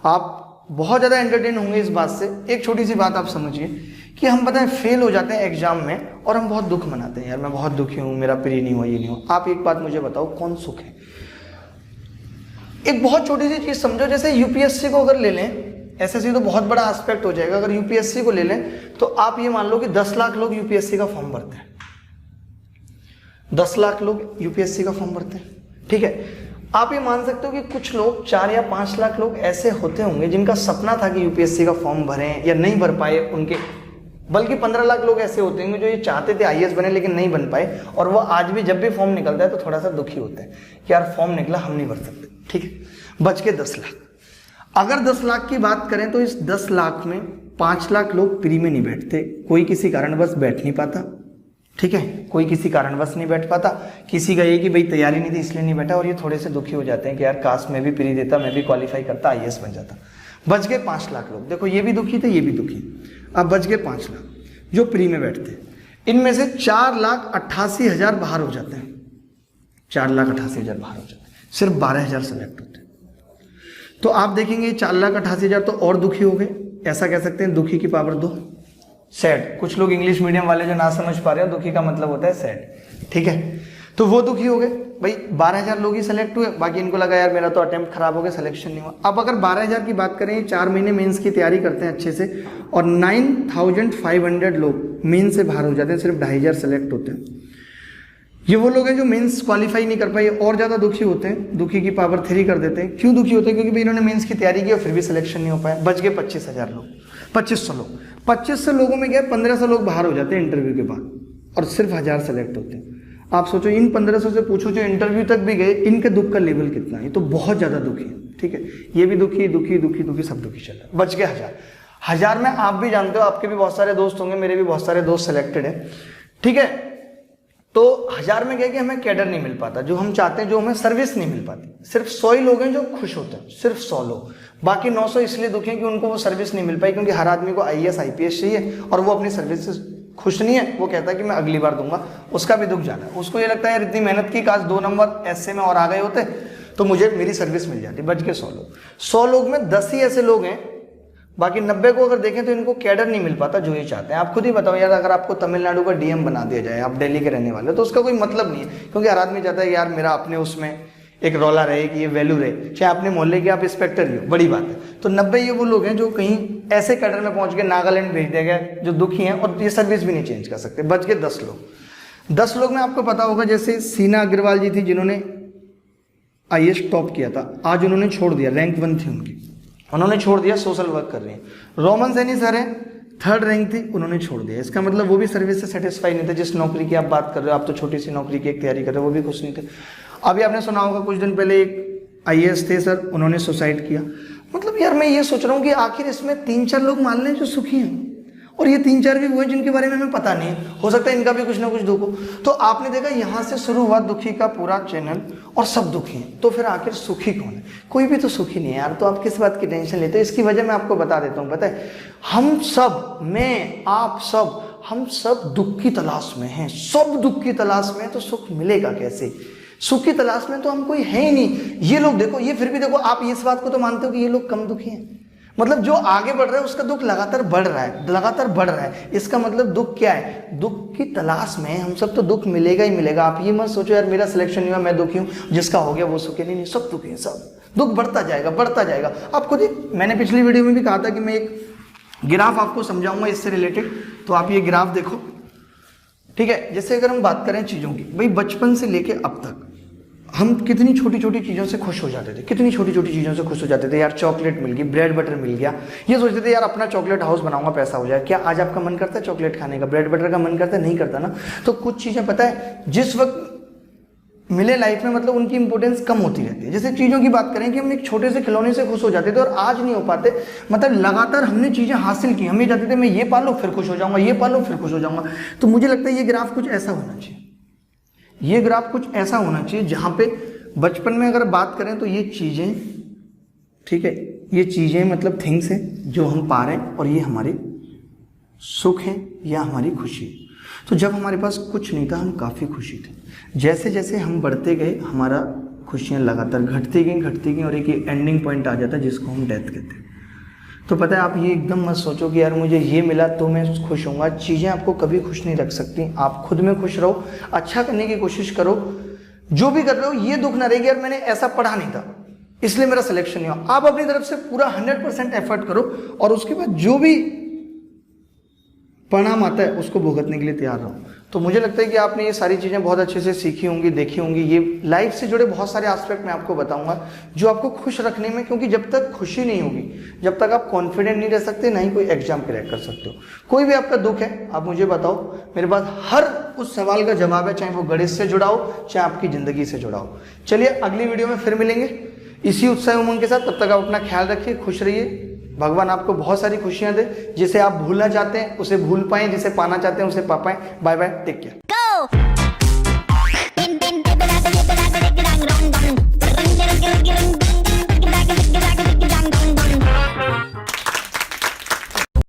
आप बहुत ज़्यादा एंटरटेन होंगे इस बात से। एक छोटी सी बात आप समझिए कि हम पता है फेल हो जाते हैं एग्जाम में और हम बहुत दुख मनाते हैं, यार मैं बहुत दुखी हूँ, मेरा प्री नहीं हुआ, ये नहीं हुआ। आप एक बात मुझे बताओ, कौन सुख है? एक बहुत छोटी सी चीज़ समझो, जैसे यूपीएससी को अगर ले लें, एसएससी तो बहुत बड़ा एस्पेक्ट हो जाएगा, अगर यूपीएससी को ले लें तो आप ये मान लो कि 10 लाख लोग यूपीएससी का फॉर्म भरते हैं। 10 लाख लोग यूपीएससी का फॉर्म भरते हैं, ठीक है। आप ये मान सकते हो कि कुछ लोग 4 या 5 लाख लोग ऐसे होते होंगे जिनका सपना था कि यूपीएससी का फॉर्म भरें या नहीं भर पाए उनके, बल्कि 15 लाख लोग ऐसे होते होंगे जो ये चाहते थे आईएएस बने लेकिन नहीं बन पाए, और वो आज भी जब भी फॉर्म निकलता है तो थोड़ा सा दुखी होते हैं कि यार फॉर्म निकला, हम नहीं भर सकते, ठीक है। बच के 10 लाख। अगर 10 लाख की बात करें तो इस 10 लाख में 5 लाख लोग प्री में नहीं बैठते, कोई किसी कारणवश बैठ नहीं पाता, ठीक है, कोई किसी कारणवश नहीं बैठ पाता, किसी का ये कि भाई तैयारी नहीं थी इसलिए नहीं बैठा, और ये थोड़े से दुखी हो जाते हैं कि यार काश मैं भी प्री देता, मैं भी क्वालिफाई करता, आईएएस बन जाता। बच गए 5 लाख लोग। देखो ये भी दुखी थे, ये भी दुखी। अब बच गए 5 लाख जो प्री में बैठते हैं। इनमें से 4,88,000 बाहर हो जाते हैं, 4,88,000 बाहर हो जाते हैं, सिर्फ 12,000 सेलेक्ट होते हैं। तो आप देखेंगे 4,88,000 तो और दुखी हो गए, ऐसा कह सकते हैं दुखी की पावर 2, सैड। कुछ लोग इंग्लिश मीडियम वाले जो ना समझ पा रहे हो, दुखी का मतलब होता है सैड, ठीक है। तो वो दुखी हो गए, भाई 12,000 लोग ही सेलेक्ट हुए, बाकी इनको लगा यार मेरा तो अटेम्प्ट खराब हो गया, सिलेक्शन नहीं हुआ। अब अगर 12,000 की बात करें, 4 महीने मेंस की तैयारी करते हैं अच्छे से, और 9,500 लोग मेंस से बाहर हो जाते हैं, सिर्फ 2,500 सेलेक्ट होते हैं। ये वो लोग हैं जो मेंस क्वालिफाई नहीं कर पाए, और ज़्यादा दुखी होते हैं, दुखी की पावर 3 कर देते हैं। क्यों दुखी होते हैं? क्योंकि भाई इन्होंने मेंस की तैयारी की और फिर भी सिलेक्शन नहीं हो पाया। बच गए 25,000 लोग, 2500 लोग। 2500 लोगों में क्या, 1500 लोग बाहर हो जाते हैं इंटरव्यू के बाद, और सिर्फ 1000 सेलेक्ट होते हैं। आप सोचो इन 1500 से पूछो जो इंटरव्यू तक भी गए, इनके दुख का लेवल कितना है? तो बहुत ज़्यादा दुखी है, ठीक है। ये भी दुखी दुखी दुखी दुखी, सब दुखी चल रहा है। बच गए 1000। 1000 में आप भी जानते हो, आपके भी बहुत सारे दोस्त होंगे, मेरे भी बहुत सारे दोस्त सेलेक्टेड हैं, ठीक है। तो 1000 में क्या है कि हमें कैडर नहीं मिल पाता जो हम चाहते हैं, जो हमें सर्विस नहीं मिल पाती। सिर्फ 100 ही लोग हैं जो खुश होते हैं, सिर्फ 100 लोग। बाकी 900 इसलिए दुखी हैं कि उनको वो सर्विस नहीं मिल पाई, क्योंकि हर आदमी को आईएएस आईपीएस चाहिए और वो अपनी सर्विस से खुश नहीं है। वो कहता है कि मैं अगली बार दूंगा, उसका भी दुख जाना है। उसको ये लगता है यार इतनी मेहनत की, काश 2 नंबर एसए में और आ गए होते तो मुझे मेरी सर्विस मिल जाती। बच के 100 लोग। 100 लोग में 10 ही ऐसे लोग हैं, बाकी 90 को अगर देखें तो इनको कैडर नहीं मिल पाता जो ये चाहते हैं। आप खुद ही बताओ यार, अगर आपको तमिलनाडु का डीएम बना दिया जाए, आप दिल्ली के रहने वाले, तो उसका कोई मतलब नहीं है, क्योंकि हर आदमी चाहता है यार मेरा अपने उसमें एक रौला रहे कि ये वैल्यू रहे, चाहे अपने मोहल्ले के आप इंस्पेक्टर ही हो, बड़ी बात है। तो 90 ये वो लोग हैं जो कहीं ऐसे कैडर में पहुंच के नागालैंड भेज दिया गया, जो दुखी हैं और ये सर्विस भी नहीं चेंज कर सकते। बच के 10 लोग। 10 लोग में आपको पता होगा, जैसे सीना अग्रवाल जी थी जिन्होंने आईएएस टॉप किया था, आज उन्होंने छोड़ दिया, रैंक 1 थी उनकी, उन्होंने छोड़ दिया, सोशल वर्क कर रही हैं। रोमन सैनी सर है, 3rd रैंक थी, उन्होंने छोड़ दिया। इसका मतलब वो भी सर्विस से सेटिस्फाई नहीं थे। जिस नौकरी की आप बात कर रहे हो, आप तो छोटी सी नौकरी की एक तैयारी कर रहे हो, वो भी खुश नहीं थे। अभी आपने सुना होगा कुछ दिन पहले एक आईएएस थे सर, उन्होंने सुसाइड किया। मतलब यार मैं ये सोच रहा हूँ कि आखिर इसमें 3-4 लोग मान लें जो सुखी हैं, और ये 3-4 भी हुए जिनके बारे में हमें पता नहीं, हो सकता है इनका भी कुछ ना कुछ दुख हो। तो आपने देखा यहाँ से शुरू हुआ दुखी का पूरा चैनल, और सब दुखी हैं। तो फिर आखिर सुखी कौन है? कोई भी तो सुखी नहीं है यार। तो आप किस बात की टेंशन लेते हो? इसकी वजह मैं आपको बता देता हूँ। पता है, हम सब, मैं, आप सब, हम सब दुख की तलाश में हैं, सब दुख की तलाश में। तो सुख मिलेगा कैसे? सुख की तलाश में तो हम कोई है ही नहीं। ये लोग देखो, ये फिर भी देखो, आप इस बात को तो मानते हो कि ये लोग कम दुखी हैं। मतलब जो आगे बढ़ रहा है उसका दुख लगातार बढ़ रहा है, लगातार बढ़ रहा है। इसका मतलब दुख क्या है? दुख की तलाश में हम सब। तो दुख मिलेगा ही मिलेगा। आप ये मत सोचो यार मेरा सिलेक्शन नहीं हुआ मैं दुखी हूँ, जिसका हो गया वो सुखी नहीं। सब दुखी है, सब। दुख बढ़ता जाएगा, बढ़ता जाएगा। आप खुद ही, मैंने पिछली वीडियो में भी कहा था कि मैं एक ग्राफ आपको समझाऊंगा इससे रिलेटेड, तो आप ये ग्राफ देखो, ठीक है। जैसे अगर हम बात करें चीज़ों की, भाई बचपन से लेके अब तक हम कितनी छोटी छोटी चीज़ों से खुश हो जाते थे, कितनी छोटी छोटी चीज़ों से खुश हो जाते थे। यार चॉकलेट मिल गई, ब्रेड बटर मिल गया, ये सोचते थे यार अपना चॉकलेट हाउस बनाऊंगा, पैसा हो जाए। क्या आज आपका मन करता है चॉकलेट खाने का, ब्रेड बटर का मन करता है? नहीं करता ना। तो कुछ चीज़ें पता है जिस वक्त मिले लाइफ में, मतलब उनकी इंपॉर्टेंस कम होती रहती है। जैसे चीज़ों की बात करें कि हम एक छोटे से खिलौने से खुश हो जाते थे और आज नहीं हो पाते। मतलब लगातार हमने चीज़ें हासिल की, हम ये चाहते थे मैं ये पालूं फिर खुश हो जाऊंगा, ये पालूं फिर खुश हो जाऊंगा। तो मुझे लगता है ये ग्राफ कुछ ऐसा होना चाहिए, ये ग्राफ कुछ ऐसा होना चाहिए जहाँ पे बचपन में अगर बात करें तो ये चीज़ें, ठीक है, ये चीज़ें मतलब थिंग्स हैं जो हम पा रहे हैं, और ये हमारे सुख है या हमारी खुशी है। तो जब हमारे पास कुछ नहीं था हम काफ़ी खुशी थे। जैसे जैसे हम बढ़ते गए हमारा खुशियाँ लगातार घटती गई और एक एंडिंग पॉइंट आ जाता है जिसको हम डेथ कहते हैं। तो पता है, आप ये एकदम मत सोचो कि यार मुझे ये मिला तो मैं खुश होऊंगा। चीज़ें आपको कभी खुश नहीं रख सकती। आप खुद में खुश रहो, अच्छा करने की कोशिश करो, जो भी कर रहे हो ये दुख ना रहेगी यार मैंने ऐसा पढ़ा नहीं था इसलिए मेरा सिलेक्शन नहीं हुआ। आप अपनी तरफ से पूरा 100% एफर्ट करो और उसके बाद जो भी परिणाम आता है उसको भुगतने के लिए तैयार रहो। तो मुझे लगता है कि आपने ये सारी चीज़ें बहुत अच्छे से सीखी होंगी, देखी होंगी। ये लाइफ से जुड़े बहुत सारे एस्पेक्ट मैं आपको बताऊंगा जो आपको खुश रखने में, क्योंकि जब तक खुशी नहीं होगी, जब तक आप कॉन्फिडेंट नहीं रह सकते, ना ही कोई एग्जाम क्रैक कर सकते हो। कोई भी आपका दुख है आप मुझे बताओ, मेरे पास हर उस सवाल का जवाब है, चाहे वो गणित से जुड़ा हो चाहे आपकी ज़िंदगी से जुड़ा हो। चलिए अगली वीडियो में फिर मिलेंगे इसी उत्साह उमंग के साथ। तब तक आप अपना ख्याल रखिए, खुश रहिए। भगवान आपको बहुत सारी खुशियां दे, जिसे आप भूलना चाहते हैं उसे भूल पाएं, जिसे पाना चाहते हैं उसे पा पाएं। Bye bye, take care.